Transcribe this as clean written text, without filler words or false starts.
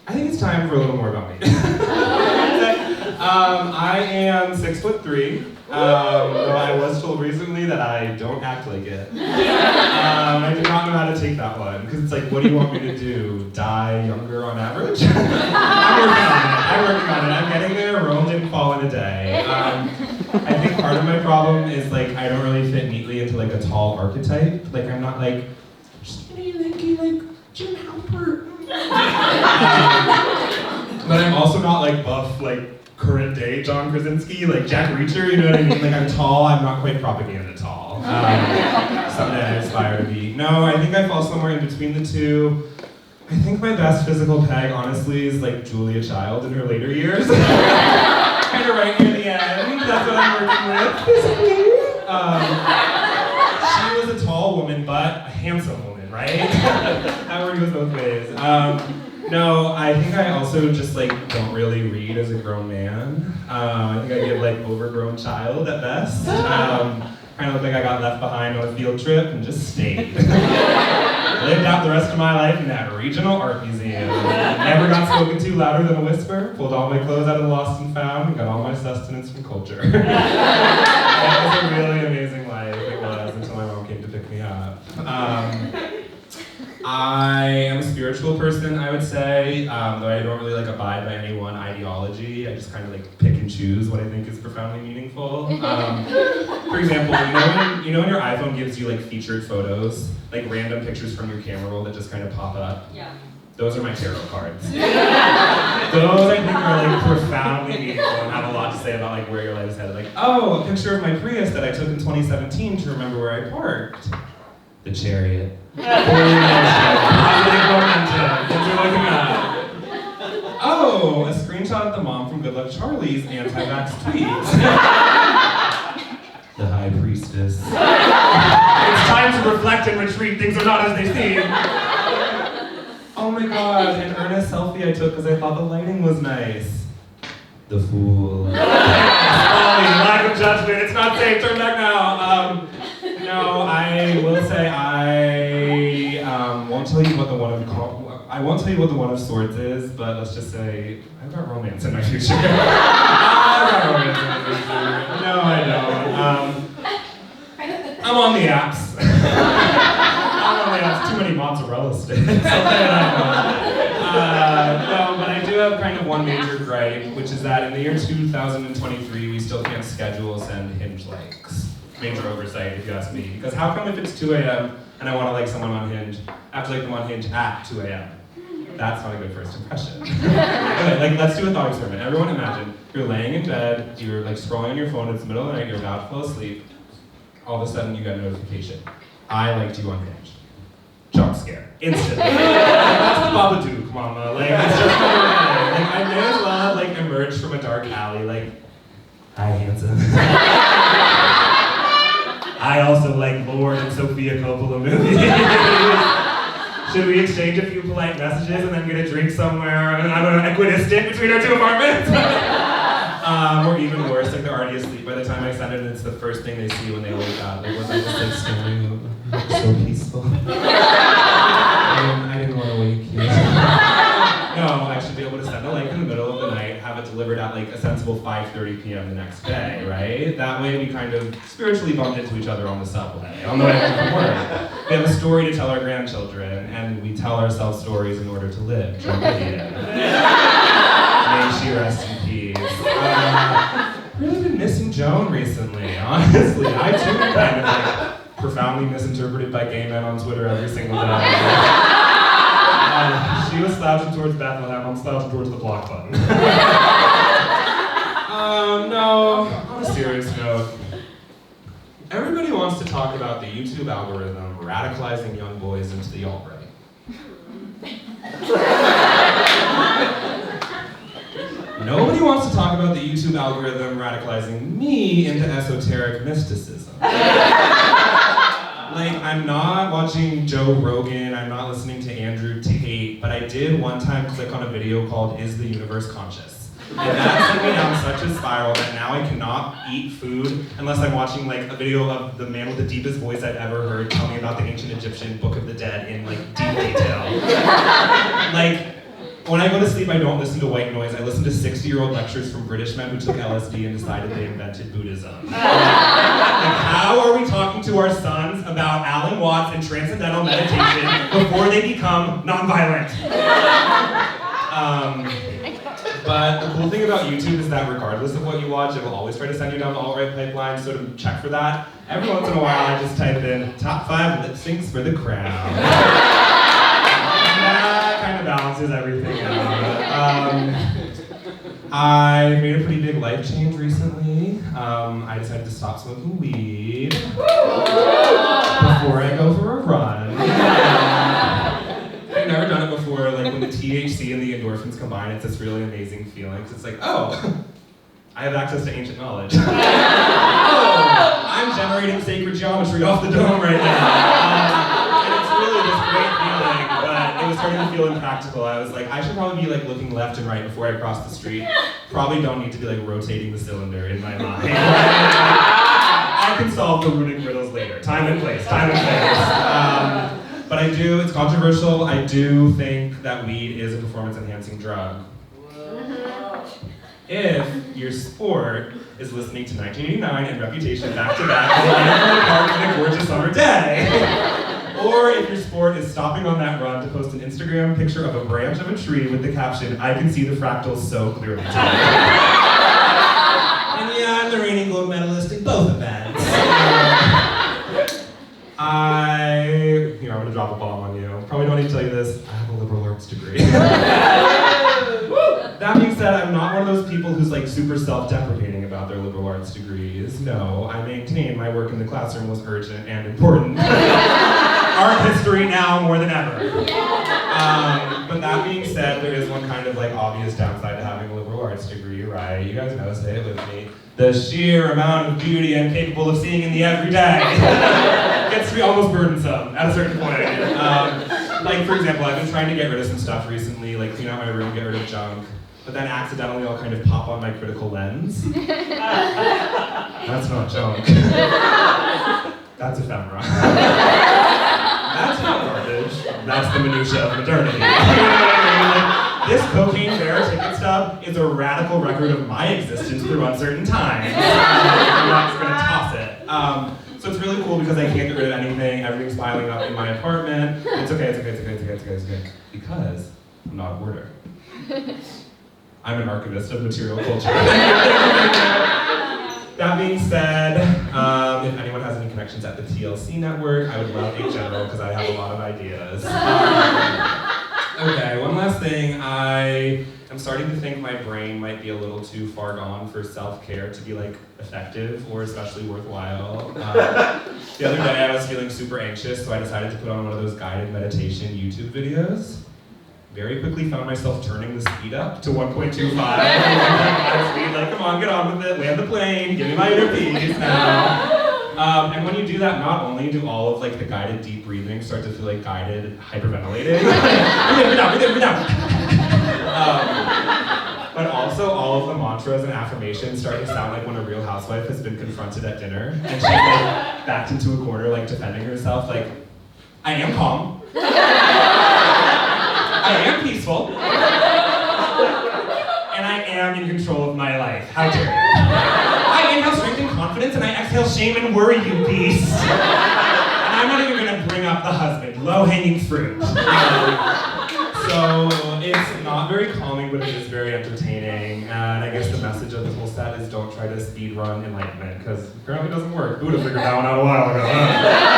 I think it's time for a little more about me. I am 6'3". Though I was told recently that I don't act like it. I do not know how to take that one, because it's like, what do you want me to do? Die younger on average? I'm working on it. I'm getting there. Rome didn't fall in a day. I think part of my problem is like I don't really fit neatly into like a tall archetype. Like I'm not like skinny, lanky, like Jim Halpert. But I'm also not like buff, like current day John Krasinski, like Jack Reacher, you know what I mean? Like I'm tall, I'm not quite propaganda tall. Something I aspire to be. No, I think I fall somewhere in between the two. I think my best physical peg, honestly, is like Julia Child in her later years. Kind of right near the end, that's what I'm working with. She was a tall woman, but a handsome woman, right? That word goes both ways. No, I think I also just like don't really read as a grown man. I think I give like overgrown child at best. Kind of look like I got left behind on a field trip and just stayed. Lived out the rest of my life in that regional art museum. Never got spoken to louder than a whisper. Pulled all my clothes out of the lost and found and got all my sustenance from culture. That was a really amazing life. It was until my mom came to pick me up. I am a spiritual person, I would say, though I don't really like abide by any one ideology. I just kind of like pick and choose what I think is profoundly meaningful. For example, you know when your iPhone gives you like featured photos, like random pictures from your camera roll that just kind of pop up? Yeah. Those are my tarot cards. Those I think are like profoundly meaningful and have a lot to say about like where your life is headed. Like, oh, a picture of my Prius that I took in 2017 to remember where I parked. The Chariot. Positive momentum. Things are looking up. Oh, a screenshot of the mom from Good Luck Charlie's anti-vax tweets. The High Priestess. It's time to reflect and retreat. Things are not as they seem. Oh my god, an earnest selfie I took because I thought the lighting was nice. The Fool. Lack of judgment. It's not safe. Turn back now. No, I will say I won't tell you what the One of Swords is, but let's just say I've got romance in my future. I've got romance in my future. No, I don't. I'm on the apps. Too many mozzarella sticks. No, but I do have kind of one major gripe, which is that in the year 2023, we still can't schedule send Hinge likes. Major oversight, if you ask me. Because how come if it's 2 a.m. and I want to like someone on Hinge, I have to like them on Hinge at 2 a.m.? That's not a good first impression. Okay, like let's do a thought experiment. Everyone imagine you're laying in bed, you're like scrolling on your phone, it's the middle of the night, you're about to fall asleep. All of a sudden you get a notification. I liked you on Hinge. Jump scare. Instantly. That's the Babadook, mama. Like, it's just like I may as well have like emerged from a dark alley, like, hi, handsome. I also like Lord and Sophia Coppola movies. Should we exchange a few polite messages and then get a drink somewhere and have an equidistant between our two apartments? Or even worse, like they're already asleep by the time I send it and it's the first thing they see when they wake up. Like, was I just like staring up, so peaceful? I didn't want to wake you. No, I should be able to send a link in the middle of the night, have it delivered at like a sensible 5:30 p.m. the next day, right? That way we kind of spiritually bumped into each other on the subway, on the way home from work. We have a story to tell our grandchildren, and we tell ourselves stories in order to live. May she rest in peace. Really been missing Joan recently, honestly. I too am kind of like profoundly misinterpreted by gay men on Twitter every single day. She was slouching towards Bethlehem, I'm slouching towards the block button. No, on a serious note, everybody wants to talk about the YouTube algorithm radicalizing young boys into the alt-right. Nobody wants to talk about the YouTube algorithm radicalizing me into esoteric mysticism. Like, I'm not watching Joe Rogan, I'm not listening to Andrew Tate, but I did one time click on a video called Is the Universe Conscious? And that sent me down such a spiral that now I cannot eat food unless I'm watching like a video of the man with the deepest voice I've ever heard tell me about the ancient Egyptian Book of the Dead in like deep detail. Like, When I go to sleep, I don't listen to white noise. I listen to 60-year-old lectures from British men who took LSD and decided they invented Buddhism. Like, how are we talking to our sons about Alan Watts and transcendental meditation before they become nonviolent? But the cool thing about YouTube is that regardless of what you watch, it will always try to send you down the alt-right pipeline, so to check for that, every once in a while I just type in top 5 lip syncs for the crown. That kind of balances everything out. I made a pretty big life change recently. I decided to stop smoking weed before I go for a run. I've never done it before. Like when the THC and the endorphins combine, it's this really amazing feeling. 'Cause it's like, oh, I have access to ancient knowledge. Oh, I'm generating sacred geometry off the dome right now. And it's really this great feeling, but it was starting to feel impractical. I was like, I should probably be like looking left and right before I cross the street. Probably don't need to be like rotating the cylinder in my mind. I can solve the runic riddles later. Time and place, time and place. But I do, it's controversial, I do think that weed is a performance-enhancing drug. If your sport is listening to 1989 and Reputation back-to-back in the park on a gorgeous summer day. Or if your sport is stopping on that run to post an Instagram picture of a branch of a tree with the caption, "I can see the fractals so clearly today." And yeah, I'm the reigning gold medalist in both events. I'm gonna drop a bomb on you. Probably don't need to tell you this, I have a liberal arts degree. That being said, I'm not one of those people who's like super self-deprecating about their liberal arts degrees. No, I maintain my work in the classroom was urgent and important. Art history now more than ever. But that being said, there is one kind of like obvious downside to having a liberal arts degree, right? You guys know, say it with me. The sheer amount of beauty I'm capable of seeing in the everyday gets to be almost burdensome at a certain point. Like for example, I've been trying to get rid of some stuff recently, like clean out my room, get rid of junk, but then accidentally I'll kind of pop on my critical lens. That's not junk. That's ephemera. That's not garbage. That's the minutia of modernity. Like, this cocaine bear ticket stub is a radical record of my existence through uncertain times. I'm not just gonna toss it. So it's really cool because I can't get rid of anything. Everything's piling up in my apartment. It's okay. Because I'm not a hoarder. I'm an archivist of material culture. That being said, if anyone has any connections at the TLC network, I would love a general because I have a lot of ideas. Okay, one last thing. I am starting to think my brain might be a little too far gone for self-care to be like effective or especially worthwhile. The other day I was feeling super anxious, so I decided to put on one of those guided meditation YouTube videos. Very quickly found myself turning the speed up to 1.25. Like, come on, get on with it, land the plane, give me my inner peace now. And when you do that, not only do all of like the guided deep breathing start to feel like guided hyperventilating, breathe down. But also all of the mantras and affirmations start to sound like when a real housewife has been confronted at dinner and she's like backed into a corner like defending herself, like, I am calm. I am peaceful, and I am in control of my life. How dare you? I inhale strength and confidence, and I exhale shame and worry, you beast. And I'm not even gonna bring up the husband, low-hanging fruit. So it's not very calming, but it is very entertaining. And I guess the message of this whole set is don't try to speed run enlightenment, because apparently it doesn't work. Who would have figured that one out a while ago, huh?